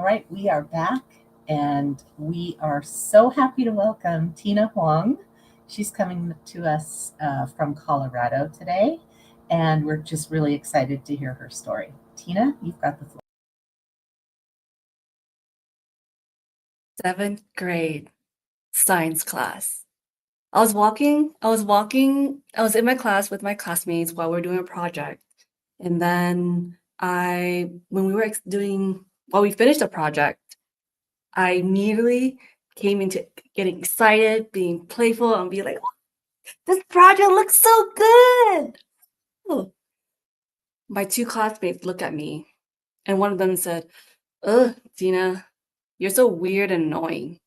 right, we are back and we are so happy to welcome Tina Hoang. She's coming to us from Colorado today, and we're just really excited to hear her story. Tina, you've got the floor. Seventh grade science class. I was in my class with my classmates while we are doing a project. And then when we were while we finished the project, I immediately came into getting excited, being playful, and be like, "Oh, this project looks so good." Oh. My two classmates looked at me, and one of them said, "Ugh, Tina, you're so weird and annoying."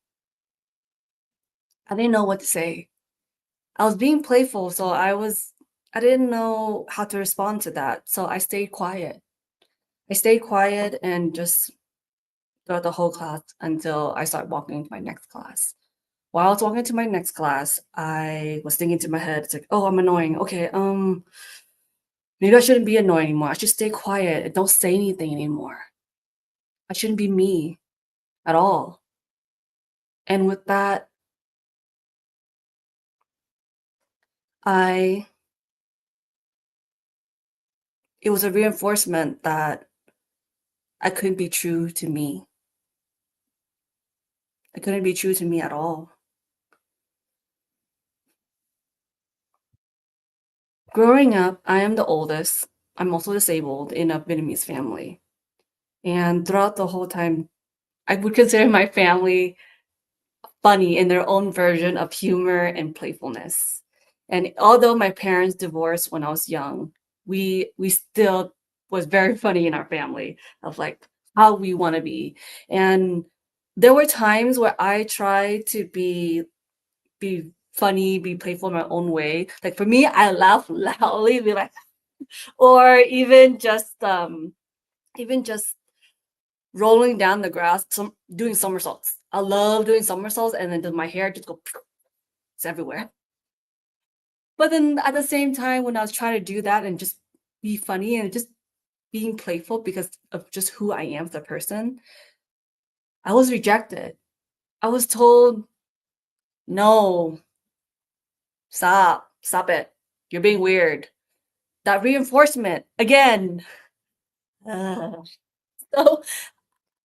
I didn't know what to say. I was being playful, so I didn't know how to respond to that. So I stayed quiet. I stayed quiet and just throughout the whole class until I started walking into my next class. While I was walking to my next class, I was thinking to my head, it's like, oh, I'm annoying. Okay, maybe I shouldn't be annoying anymore. I should stay quiet and don't say anything anymore. I shouldn't be me at all. And with that, I it was a reinforcement that I couldn't be true to me. I couldn't be true to me at all. Growing up, I am the oldest. I'm also disabled in a Vietnamese family. And throughout the whole time, I would consider my family funny in their own version of humor and playfulness. And although my parents divorced when I was young, we still was very funny in our family of like how we want to be. And there were times where I tried to be funny, be playful in my own way. Like for me, I laugh loudly, be like, or even just rolling down the grass, doing somersaults. I love doing somersaults, and then my hair just go it's everywhere. But then at the same time, when I was trying to do that and just be funny and just being playful because of just who I am as a person, I was rejected. I was told, no, stop it. You're being weird. That reinforcement again. Ugh. So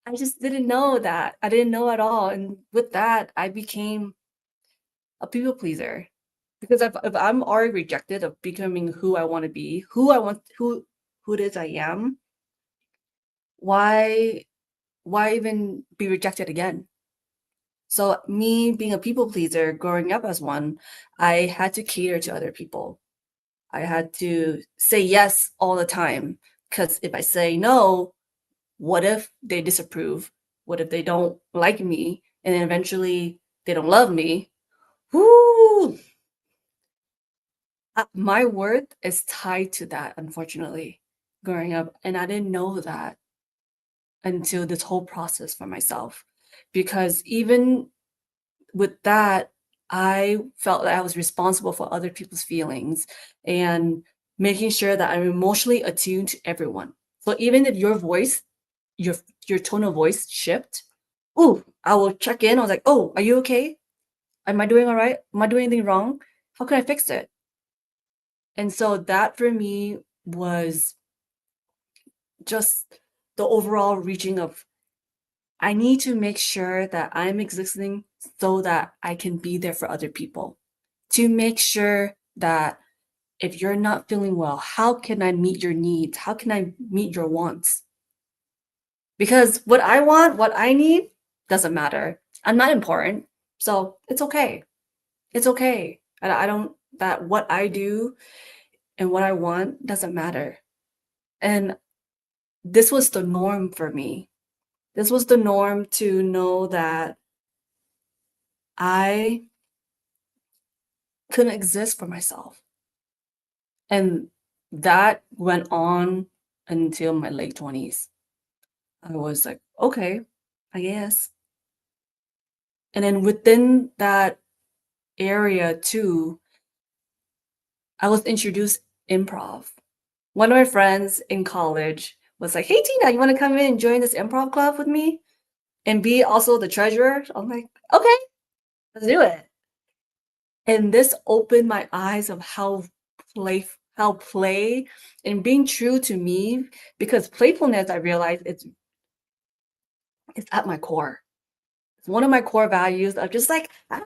I just didn't know that. I didn't know at all. And with that, I became a people pleaser. Because if I'm already rejected of becoming who I want to be, who it is I am, why why even be rejected again? So me being a people pleaser, growing up as one, I had to cater to other people. I had to say yes all the time. Because if I say no, what if they disapprove? What if they don't like me? And then eventually they don't love me? Whoo! My worth is tied to that, unfortunately, growing up. And I didn't know that until this whole process for myself. Because even with that, I felt that I was responsible for other people's feelings and making sure that I'm emotionally attuned to everyone. So even if your your tone of voice shift, ooh, I will check in. I was like, oh, are you okay? Am I doing all right? Am I doing anything wrong? How can I fix it? And so that for me was just the overall reaching of I need to make sure that I'm existing so that I can be there for other people. To make sure that if you're not feeling well, how can I meet your needs? How can I meet your wants? Because what I want, what I need, doesn't matter. I'm not important. So it's okay. It's okay. I don't, that what I do and what I want doesn't matter. And this was the norm for me. This was the norm to know that I couldn't exist for myself. And that went on until my late 20s. I was like, okay, I guess. And then within that area too, I was introduced improv. One of my friends in college was like, hey Tina, you want to come in and join this improv club with me? and be also the treasurer. I'm like, okay, let's do it. And this opened my eyes of how play and being true to me, because playfulness, I realized it's at my core. It's one of my core values of just like, "Ah,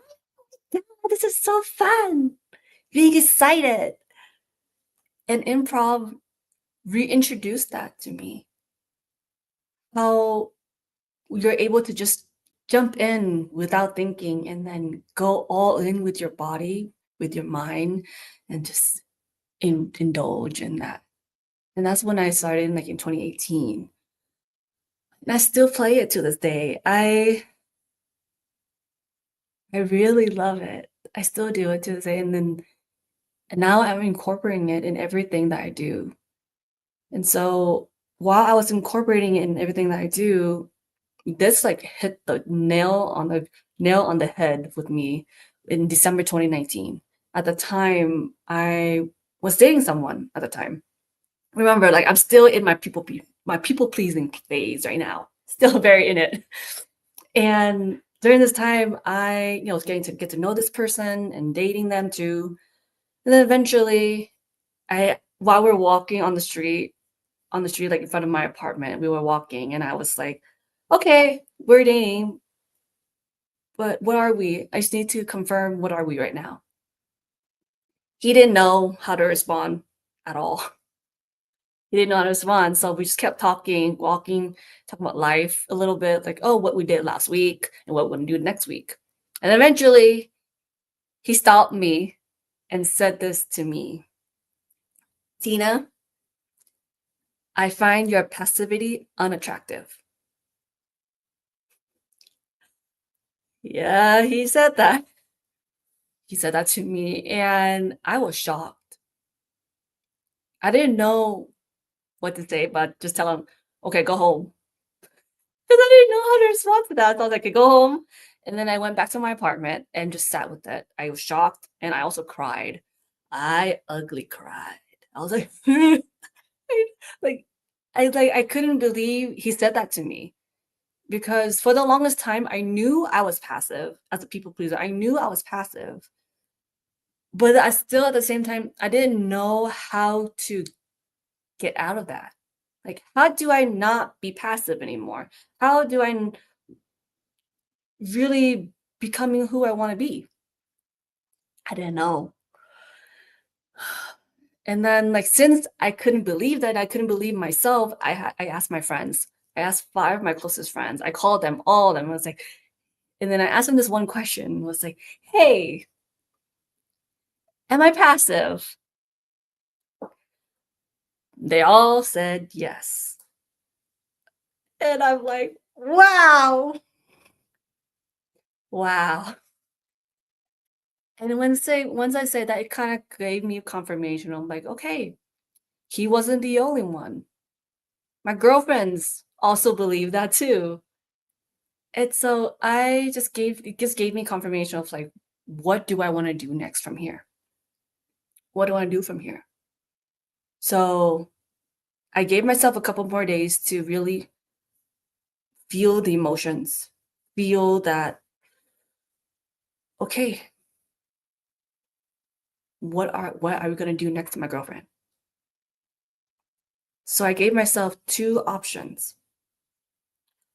yeah, this is so fun, being excited." And improv reintroduced that to me. How you're able to just jump in without thinking and then go all in with your body, with your mind, and just indulge in that. And that's when I started, like, in 2018, and I still play it to this day. I really love it. I still do it to this day, and now I'm incorporating it in everything that I do. And so, while I was incorporating it in everything that I do, this, like, hit the nail on the head with me in December 2019. At the time, I was dating someone at the time. Remember, like, I'm still in my people pleasing phase right now, still very in it. And during this time, was getting to get to know this person and dating them too. And then eventually, I while we're walking on the street, like, in front of my apartment, we were walking, and I was like, "Okay, we're dating, but what are we? I just need to confirm, what are we right now?" He didn't know how to respond at all. He didn't know how to respond, so we just kept talking, walking, talking about life a little bit, like, oh, what we did last week and what we're gonna do next week. And eventually, he stopped me and said this to me: "Tina, I find your passivity unattractive." Yeah, he said that. He said that to me, and I was shocked. I didn't know what to say, but just tell him, "Okay, go home." 'Cause I didn't know how to respond to that, so I was like, "Okay, go home." And then I went back to my apartment and just sat with it. I was shocked, and I also cried. I ugly cried. I was like, like, I couldn't believe he said that to me, because for the longest time, I knew I was passive as a people pleaser. I knew I was passive, but I still, at the same time, I didn't know how to get out of that. Like, how do I not be passive anymore? How do I really becoming who I wanna be? I didn't know. And then, like, since I couldn't believe that, I couldn't believe myself, I asked my friends. I asked 5 of my closest friends. I called them, all of them. I was like, and then I asked them this one question, was like, "Hey, am I passive?" They all said yes. And I'm like, "Wow, wow." And once I said that, it kinda gave me confirmation. I'm like, "Okay, he wasn't the only one." My girlfriends also believe that too. And so it just gave me confirmation of, like, what do I wanna do next from here? What do I wanna do from here? So, I gave myself a couple more days to really feel the emotions, feel that, "Okay, what are we gonna do next to my girlfriend?" So I gave myself 2 options.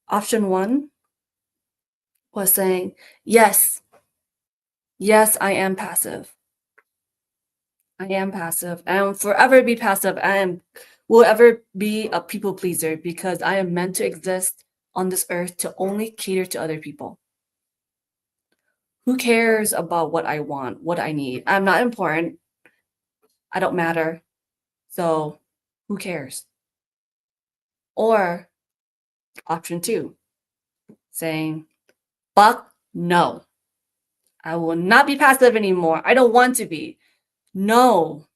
Option 1 was saying, "Yes, yes, I am passive. I am passive. I will forever be passive. Will ever be a people pleaser, because I am meant to exist on this earth to only cater to other people. Who cares about what I want, what I need? I'm not important. I don't matter. So who cares?" Or option 2, saying, "Fuck no. I will not be passive anymore. I don't want to be. No,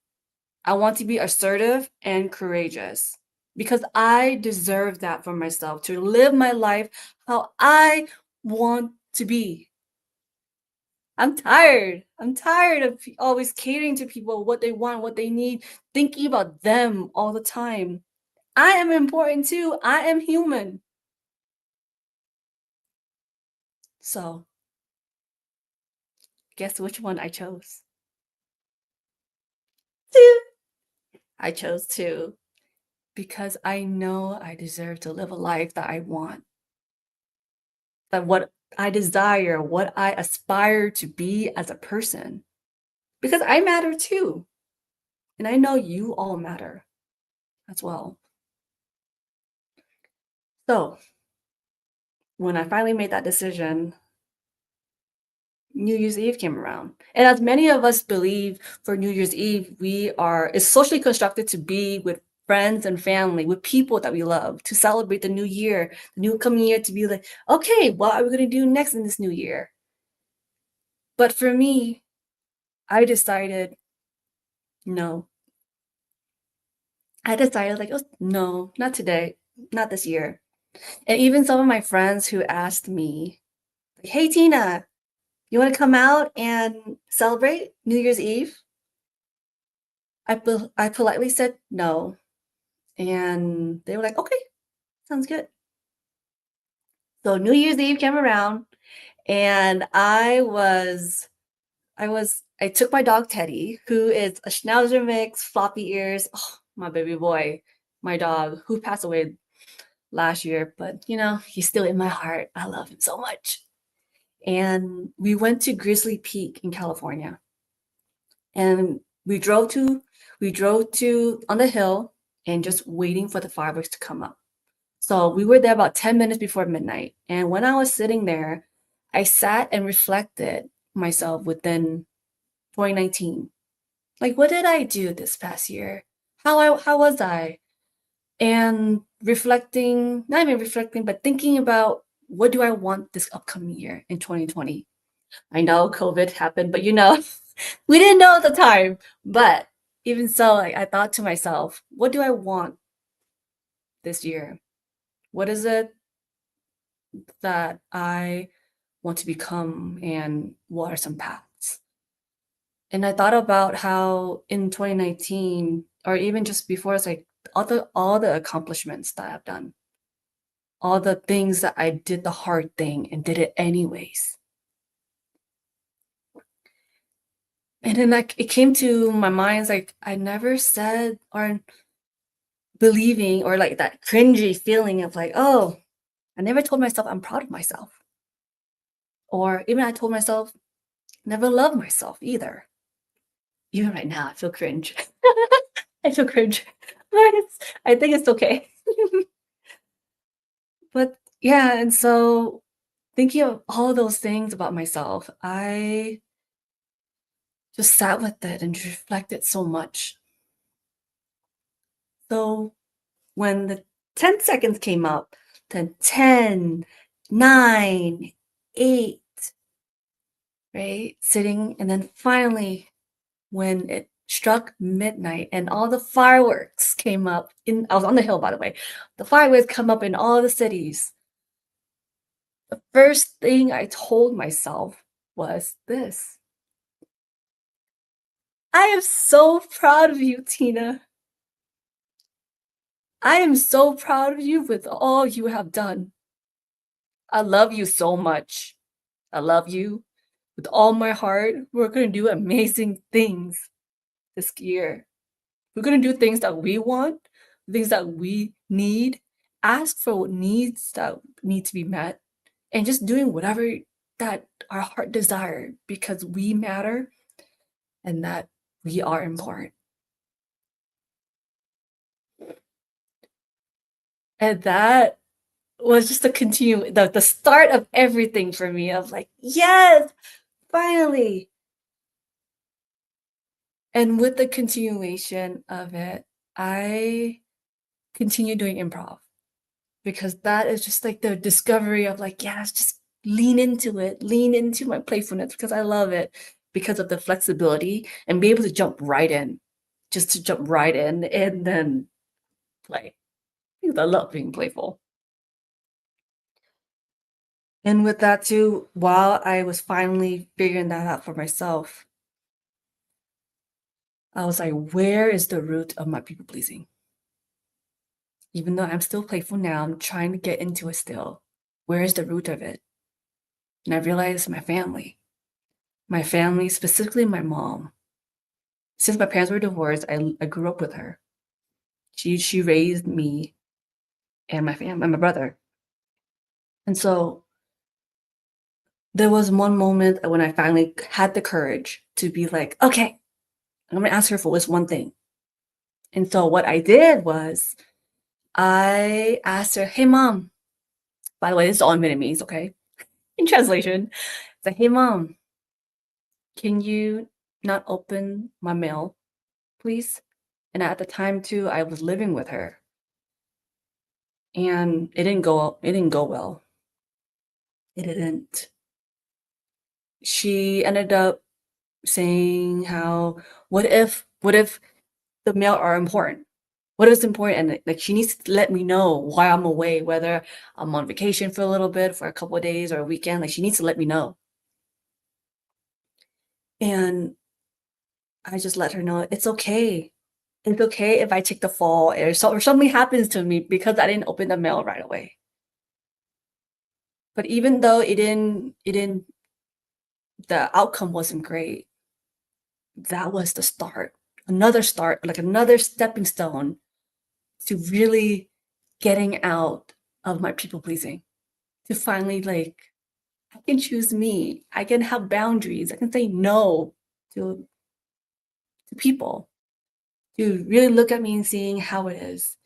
I want to be assertive and courageous, because I deserve that for myself, to live my life how I want to be. I'm tired. I'm tired of always catering to people, what they want, what they need, thinking about them all the time. I am important too. I am human. So, guess which one I chose? Two. I chose two because I know I deserve to live a life that I want, that what I desire, what I aspire to be as a person. Because I matter too. And I know you all matter as well. So, when I finally made that decision, New Year's Eve came around. And as many of us believe for New Year's Eve, it's socially constructed to be with friends and family, with people that we love, to celebrate the new year, the new coming year, to be like, okay, what are we going to do next in this new year? But for me, I decided no. I decided, like, oh, no, not today, not this year. And even some of my friends who asked me, like, hey, Tina, you want to come out and celebrate New Year's Eve? I politely said no. And they were like, okay, sounds good. So New Year's Eve came around and I took my dog Teddy, who is a Schnauzer mix, floppy ears. Oh, my baby boy, my dog, who passed away last year, but he's still in my heart. I love him so much. And we went to Grizzly Peak in California. And we drove to on the hill and just waiting for the fireworks to come up. So we were there about 10 minutes before midnight. And when I was sitting there, I sat and reflected myself within 2019. Like, what did I do this past year? How was I? And reflecting, not even reflecting, but thinking about what do I want this upcoming year in 2020? I know COVID happened, but we didn't know at the time. But even so, like, I thought to myself, what do I want this year? What is it that I want to become, and what are some paths? And I thought about how in 2019, or even just before, it's like all the accomplishments that I've done, all the things that I did the hard thing and did it anyways. And then like it came to my mind, it's like I never said or believing or like that cringy feeling of like, oh, I never told myself I'm proud of myself. Or even I told myself never loved myself either. Even right now, I feel cringe. I feel cringe. But I think it's okay. But yeah, and so thinking of all those things about myself, I just sat with it and reflected so much. So when the 10 seconds came up, then 10, 9, 8, right? Sitting, and then finally, when it struck midnight and all the fireworks came up I was on the hill, by the way. The fireworks come up in all the cities. The first thing I told myself was this. I am so proud of you, Tina. I am so proud of you with all you have done. I love you so much. I love you with all my heart. We're going to do amazing things this year. We're going to do things that we want, things that we need, ask for what needs that need to be met, and just doing whatever that our heart desire because we matter and that we are important. And that was just the start of everything for me of like, yes, finally. And with the continuation of it, I continue doing improv because that is just like the discovery of like, yes, just lean into it, lean into my playfulness because I love it because of the flexibility and be able to jump right in, just to jump right in and then play. Because I love being playful. And with that too, while I was finally figuring that out for myself, I was like, where is the root of my people pleasing? Even though I'm still playful now, I'm trying to get into it still. Where is the root of it? And I realized my family, specifically my mom. Since my parents were divorced, I grew up with her. She raised me and my family and my brother. And so there was one moment when I finally had the courage to be like, okay, I'm gonna ask her for this one thing. And so what I did was I asked her, hey mom, by the way, this is all in Vietnamese, okay? In translation, it's like, hey mom, can you not open my mail, please? And at the time too, I was living with her. And it didn't go well. It didn't. She ended up saying how, what if the mail are important? What if it's important? And like she needs to let me know why I'm away, whether I'm on vacation for a little bit, for a couple of days or a weekend. Like she needs to let me know. And I just let her know it's okay. It's okay if I take the fall or something happens to me because I didn't open the mail right away. But even though it didn't the outcome wasn't great, that was the start, like another stepping stone to really getting out of my people pleasing, to finally like, I can choose me. I can have boundaries. I can say no to people, to really look at me and seeing how it is.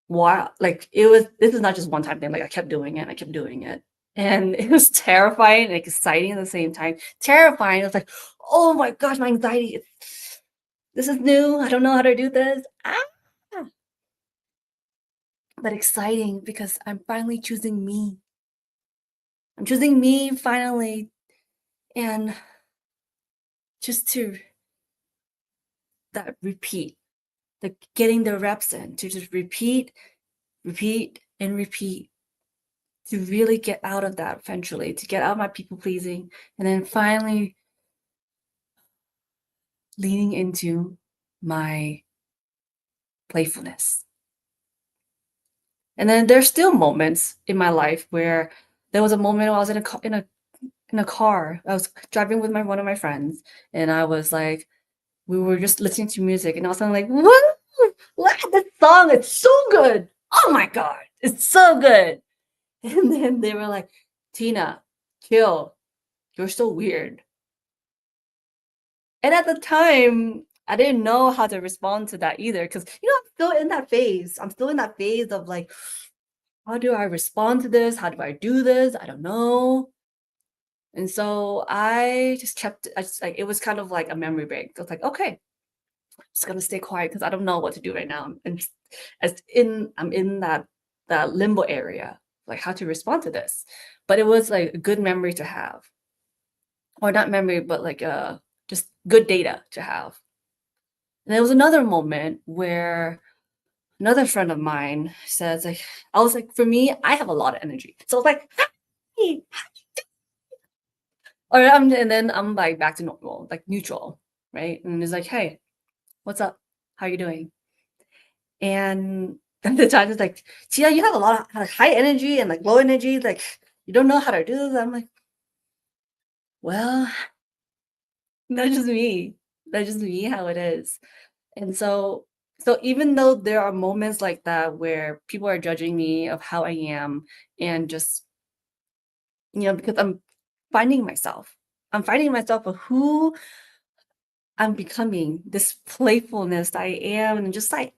Wow, like this is not just one time thing. Like I kept doing it, and I kept doing it. And it was terrifying and exciting at the same time. Terrifying. It was like, oh my gosh, my anxiety. This is new. I don't know how to do this. Ah! But exciting because I'm finally choosing me. I'm choosing me finally. And just to that repeat, like getting the reps in, to just repeat, repeat, and repeat, to really get out of that eventually, to get out of my people pleasing, and then finally leaning into my playfulness. And then there's still moments in my life where there was a moment where I was in a car. I was driving with one of my friends, and I was like, we were just listening to music, and I was like, what? This song is so good. Oh my god, it's so good. And then they were like, Tina, chill. You're so weird. And at the time, I didn't know how to respond to that either, because I'm still in that phase. I'm still in that phase of like, how do I respond to this? How do I do this? I don't know. And so I just like, it was kind of like a memory break. I was like, okay, I'm just gonna stay quiet because I don't know what to do right now. And I'm in that limbo area, like how to respond to this. But it was like a good memory to have, or not memory, but like just good data to have. And there was another moment where another friend of mine says, like, I was like, for me, I have a lot of energy. So I was like, hi. And then I'm like back to normal, like neutral, right? And it's like, hey, what's up? How you doing? And then the child is like, Tia, you have a lot of like, high energy and like low energy. Like, you don't know how to do this. I'm like, well, that's just me. That's just me how it is. And so even though there are moments like that where people are judging me of how I am, and just, because finding myself. I'm finding myself of who I'm becoming, this playfulness I am, and just like,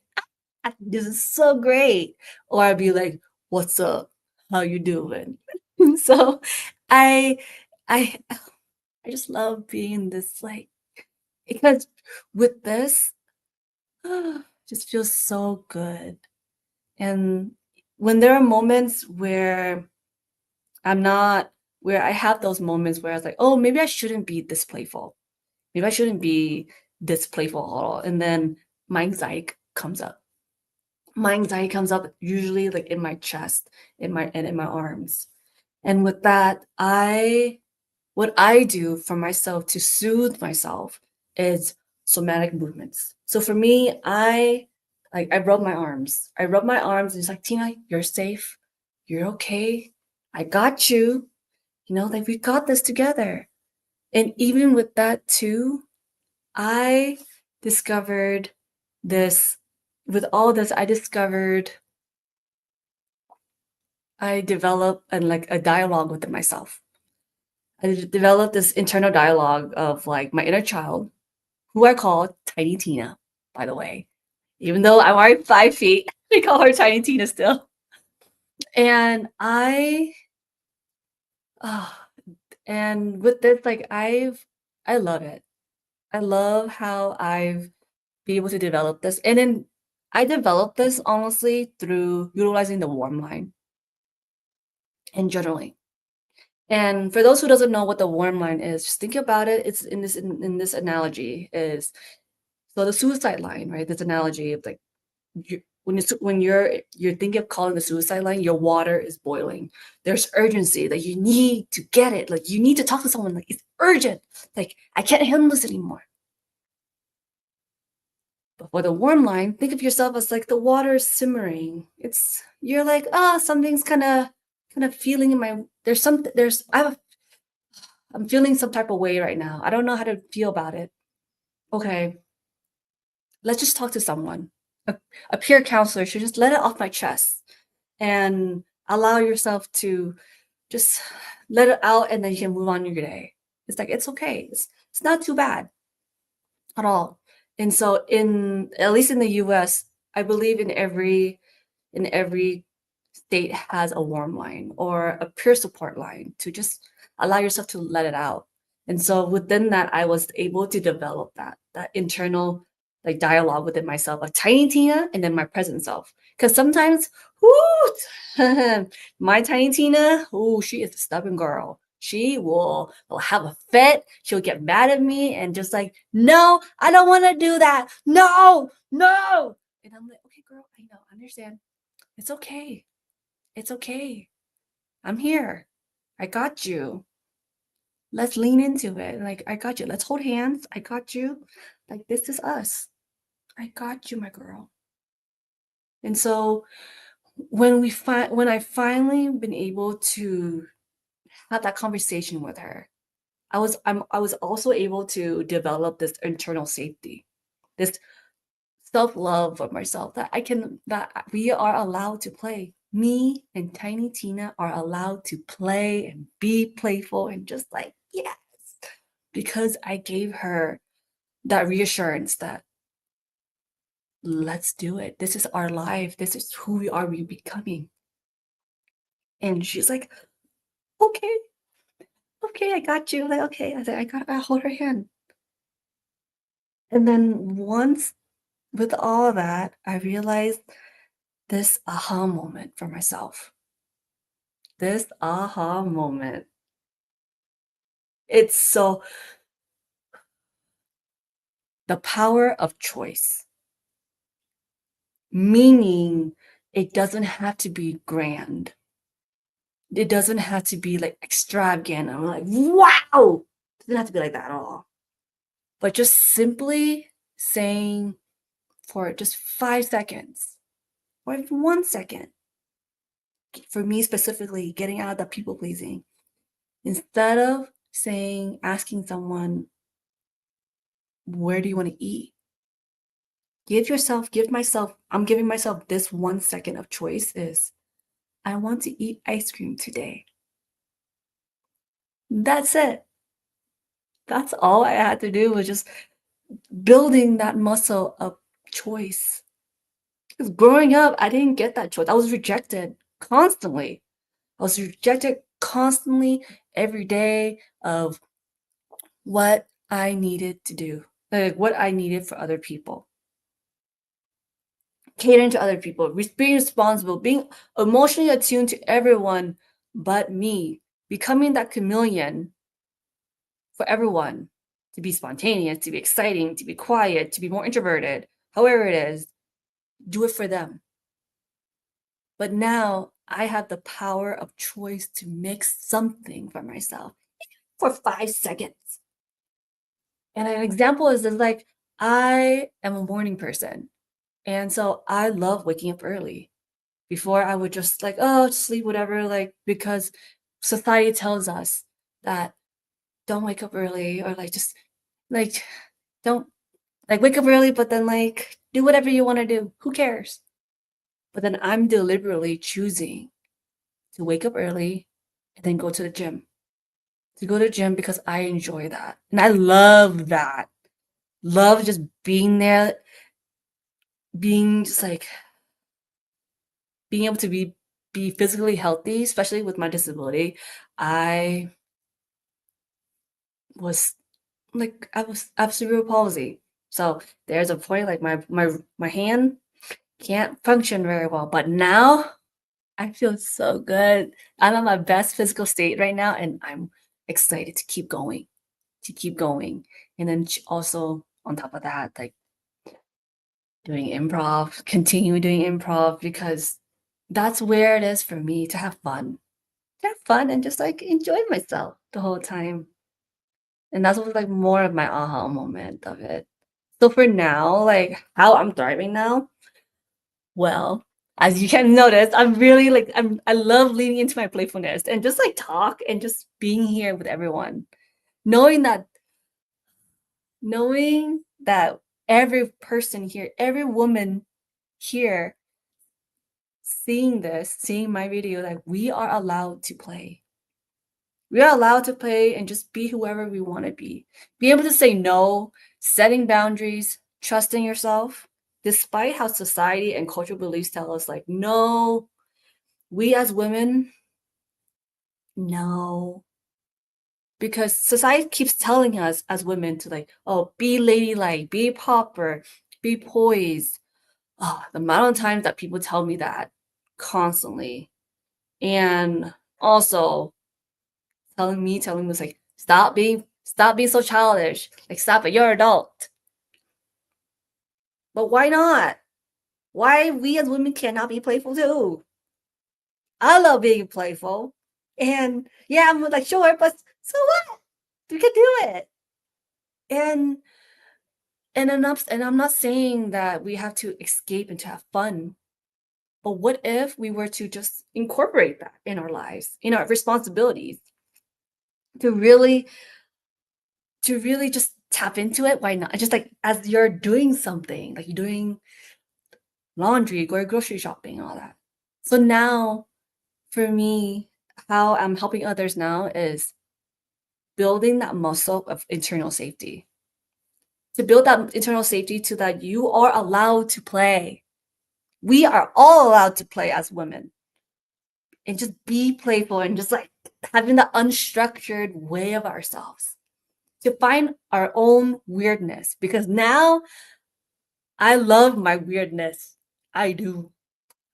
this is so great. Or I'd be like, what's up? How you doing? So I I I just love being this like, because with this just feels so good. And when there are moments I'm not where I have those moments where I was like, oh, maybe I shouldn't be this playful. Maybe I shouldn't be this playful at all. And then my anxiety comes up. My anxiety comes up usually like in my chest, in my arms. And with that, what I do for myself to soothe myself is somatic movements. So for me, I rub my arms. I rub my arms and it's like, Tina, you're safe. You're okay. I got you. like we got this together. And even with that too, I discovered this, with all this, I developed a dialogue within myself. I developed this internal dialogue of like my inner child, who I call Tiny Tina, by the way. Even though I'm already 5 feet, I call her Tiny Tina still. And uh, and with this, like I love it. I love how I've been able to develop this. And then I developed this honestly through utilizing the warm line and journaling. And for those who doesn't know what the warm line is, just think about it. It's in this analogy is so the suicide line, right? This analogy of like when you're thinking of calling the suicide line, your water is boiling. There's urgency that you need to get it. Like you need to talk to someone. Like it's urgent. Like I can't handle this anymore. But for the warm line, think of yourself as like the water is simmering. You're like, something's kind of feeling in my there's something there's I'm feeling some type of way right now. I don't know how to feel about it. Okay, let's just talk to someone. A peer counselor should just let it off my chest and allow yourself to just let it out and then you can move on your day. It's like it's okay. It's not too bad at all. And so in at least in the US, I believe in every state has a warm line or a peer support line to just allow yourself to let it out. And so within that, I was able to develop that internal like dialogue within myself, a tiny Tina and then my present self. Because sometimes, whoo, my tiny Tina, she is a stubborn girl. She will have a fit. She'll get mad at me and just like, no, I don't want to do that. No, no. And I'm like, okay, girl, I know, I understand. It's okay. It's okay. I'm here. I got you. Let's lean into it. Like, I got you. Let's hold hands. I got you. Like, this is us. I got you, my girl. And so when I finally been able to have that conversation with her, I was also able to develop this internal safety, this self-love of myself that we are allowed to play. Me and Tiny Tina are allowed to play and be playful and just like, yes, because I gave her that reassurance that let's do it. This is our life. This is who we are we becoming. And she's like, okay, okay, I got you. Like, okay, I hold her hand. And then once with all that, I realized this aha moment for myself. This aha moment. It's so the power of choice, meaning it doesn't have to be grand. It doesn't have to be like extravagant. I'm like, wow, it doesn't have to be like that at all. But just simply saying for just 5 seconds or even 1 second, for me specifically, getting out of the people pleasing, instead of asking someone, where do you want to eat? I'm giving myself this 1 second of choice is, I want to eat ice cream today. That's it. That's all I had to do was just building that muscle of choice. Because growing up, I didn't get that choice. I was rejected constantly. I was rejected constantly every day of what I needed to do, like what I needed for other people. Catering to other people, being responsible, being emotionally attuned to everyone but me, becoming that chameleon for everyone, to be spontaneous, to be exciting, to be quiet, to be more introverted, however it is, do it for them. But now I have the power of choice to make something for myself for 5 seconds. And an example is like, I am a morning person. And so I love waking up early. Before I would just like, oh, sleep, whatever, like, because society tells us that don't wake up early, or just like don't wake up early, but then do whatever you want to do. Who cares? But then I'm deliberately choosing to wake up early and then go to the gym. To go to the gym because I enjoy that. And I love that. Love just being there, being just being able to be physically healthy, especially with my disability. I was I have cerebral palsy. So there's a point my hand can't function very well. But now I feel so good. I'm at my best physical state right now, and I'm excited to keep going. And then also on top of that, doing improv, continue doing improv, because that's where it is for me to have fun. To have fun and just enjoy myself the whole time. And that's was more of my aha moment of it. So for now, how I'm thriving now, well, as you can notice, I'm really I love leaning into my playfulness and just talk and just being here with everyone. Knowing that knowing that every person here, every woman here seeing my video, we are allowed to play. We are allowed to play and just be whoever we want to be. Be able to say no, setting boundaries, trusting yourself, despite how society and cultural beliefs tell us, no, we as women, no. Because society keeps telling us as women to oh, be ladylike, be proper, be poised. Oh, the amount of times that people tell me that constantly. And also telling me stop being so childish. Stop it, you're an adult. But why not? Why we as women cannot be playful too? I love being playful. And yeah, I'm sure, but so what? You can do it. And and I'm not saying that we have to escape and to have fun. But what if we were to just incorporate that in our lives, in our responsibilities, to really just tap into it? Why not? Just as you're doing something, you're doing laundry, going grocery shopping, all that. So now, for me, how I'm helping others now is building that muscle of internal safety. To build that internal safety to that you are allowed to play. We are all allowed to play as women and just be playful and just having that unstructured way of ourselves to find our own weirdness, because now I love my weirdness. I do.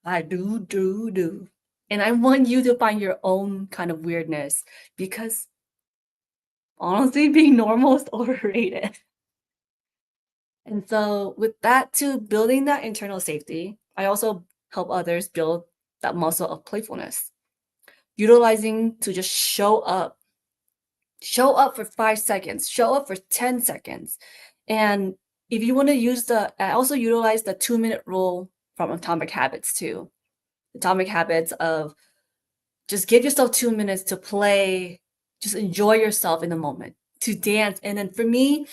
I do. And I want you to find your own kind of weirdness, because honestly, being normal is overrated. And so, with that, too, building that internal safety, I also help others build that muscle of playfulness, utilizing to just show up. Show up for 5 seconds, show up for 10 seconds. And if you want to I also utilize the 2-minute rule from Atomic Habits too. Atomic Habits of just give yourself 2 minutes to play, just enjoy yourself in the moment, to dance. And then for me,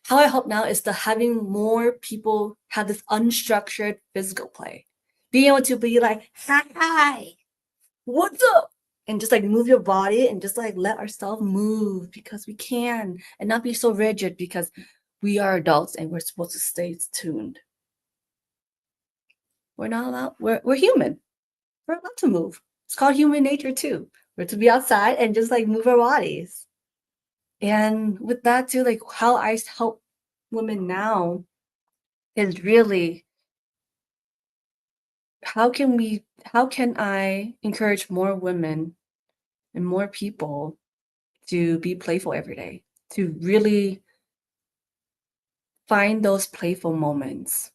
how I help now is to having more people have this unstructured physical play. Being able to be hi, what's up? And just move your body and just let ourselves move, because we can, and not be so rigid, because we are adults and we're supposed to stay tuned. We're not allowed, we're human. We're allowed to move. It's called human nature too. We're to be outside and just move our bodies. And with that too, how I help women now is really how can I encourage more women and more people to be playful every day, to really find those playful moments.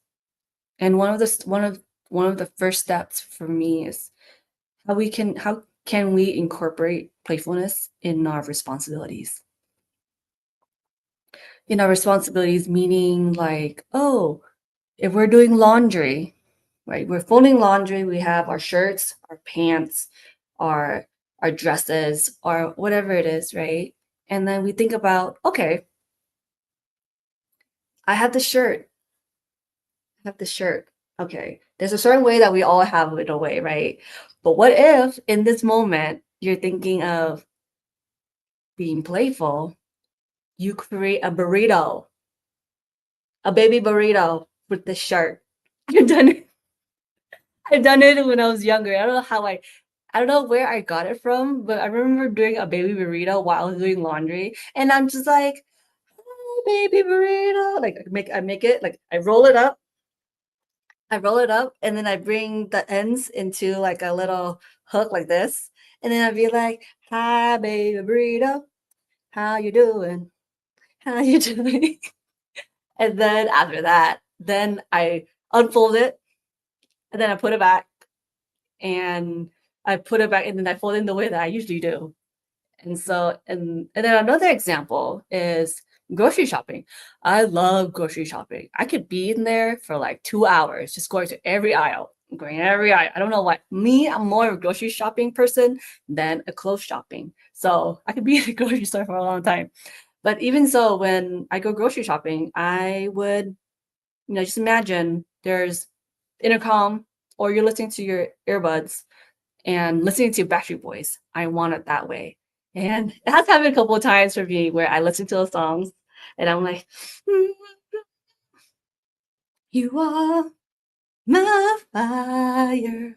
And one of the first steps for me is how can we incorporate playfulness in our responsibilities? In our responsibilities, meaning oh, if we're doing laundry, right? We're folding laundry, we have our shirts, our pants, our our dresses or whatever it is, right? And then we think about, okay, I have the shirt. I have the shirt. Okay. There's a certain way that we all have it a way, right? But what if in this moment you're thinking of being playful, you create a baby burrito with the shirt. I've done it. I've done it when I was younger. I don't know where I got it from, but I remember doing a baby burrito while I was doing laundry, and I'm just like, "Hi, baby burrito." Like I make it like I roll it up, and then I bring the ends into like a little hook like this, and then I'd be like, "Hi, baby burrito, how you doing? How you doing?" And then after that, then I unfold it, and then I put it back, and I put it back, and then I fold it in the way that I usually do. And then another example is grocery shopping. I love grocery shopping. I could be in there for like 2 hours just going to every aisle, going every aisle. I don't know why. Me, I'm more of a grocery shopping person than a clothes shopping. So I could be in the grocery store for a long time. But even so, when I go grocery shopping, I would, just imagine there's intercom or you're listening to your earbuds and listening to Backstreet Boys. I want it that way. And it has happened a couple of times for me where I listen to the songs and I'm like, "Mm, you are my fire,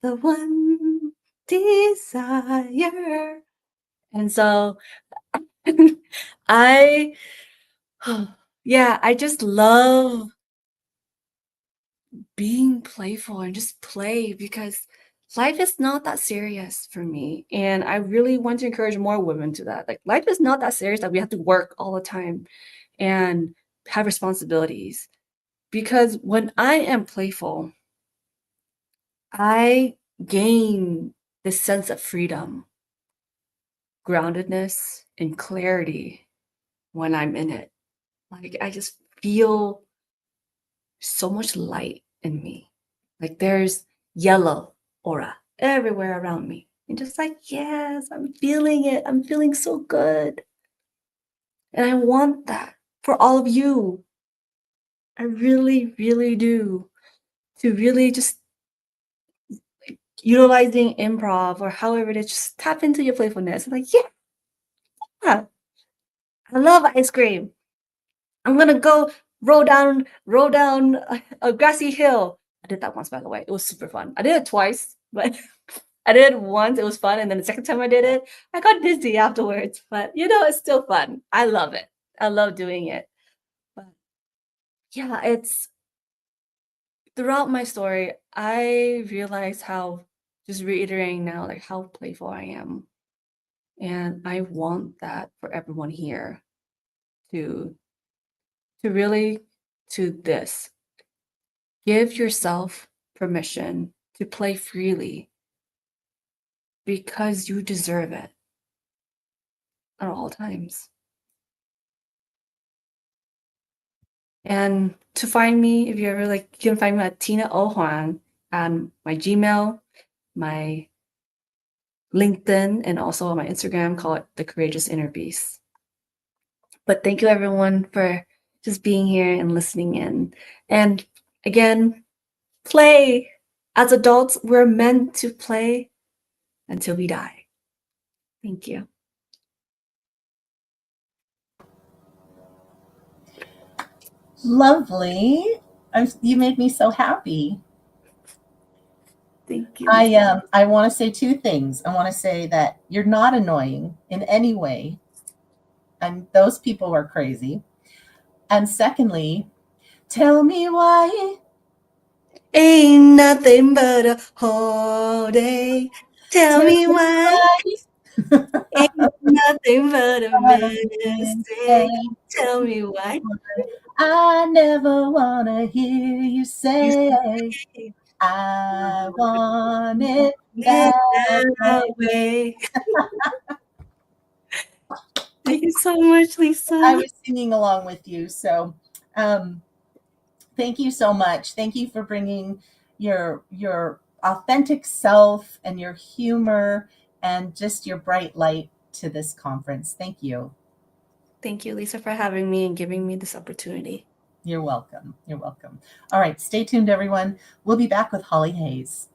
the one desire." And so I, yeah, I just love being playful and just play because life is not that serious for me. And I really want to encourage more women to that. Like, life is not that serious that we have to work all the time and have responsibilities. Because when I am playful, I gain this sense of freedom, groundedness, and clarity when I'm in it. Like, I just feel so much light in me. Like there's yellow aura everywhere around me. And just like, yes, I'm feeling it. I'm feeling so good. And I want that for all of you. I really, really do. To really just utilizing improv or however it is, just tap into your playfulness. Like, yeah, I love ice cream. I'm gonna go roll down a grassy hill. I did that once, by the way. It was super fun. I did it twice, but I did it once. It was fun, and then the second time I did it, I got dizzy afterwards. But it's still fun. I love it. I love doing it. But yeah, it's throughout my story, I realized how just reiterating now, like how playful I am, and I want that for everyone here to really to this. Give yourself permission to play freely because you deserve it at all times. And to find me, if you ever like, you can find me at Tina O Hoang on my Gmail, my LinkedIn, and also on my Instagram. Call it The Courageous Inner Beast. But thank you everyone for just being here and listening in. And again, play. As adults, we're meant to play until we die. Thank you. Lovely. You made me so happy. Thank you. I want to say two things. I want to say that you're not annoying in any way, and those people are crazy. And secondly, tell me why. Ain't nothing but a holiday. Tell Tell me me why. why. Ain't nothing but a What a mistake. mistake. Tell me why. I never want to hear you You say say I want it it that way. that way. Thank you so much, I Lisa. was singing along with you. So, um, thank you so much. Thank you for bringing your authentic self and your humor and just your bright light to this conference. Thank you. Thank you, Lisa, for having me and giving me this opportunity. You're welcome. You're welcome. All right, stay tuned, everyone. We'll be back with Holly Hayes.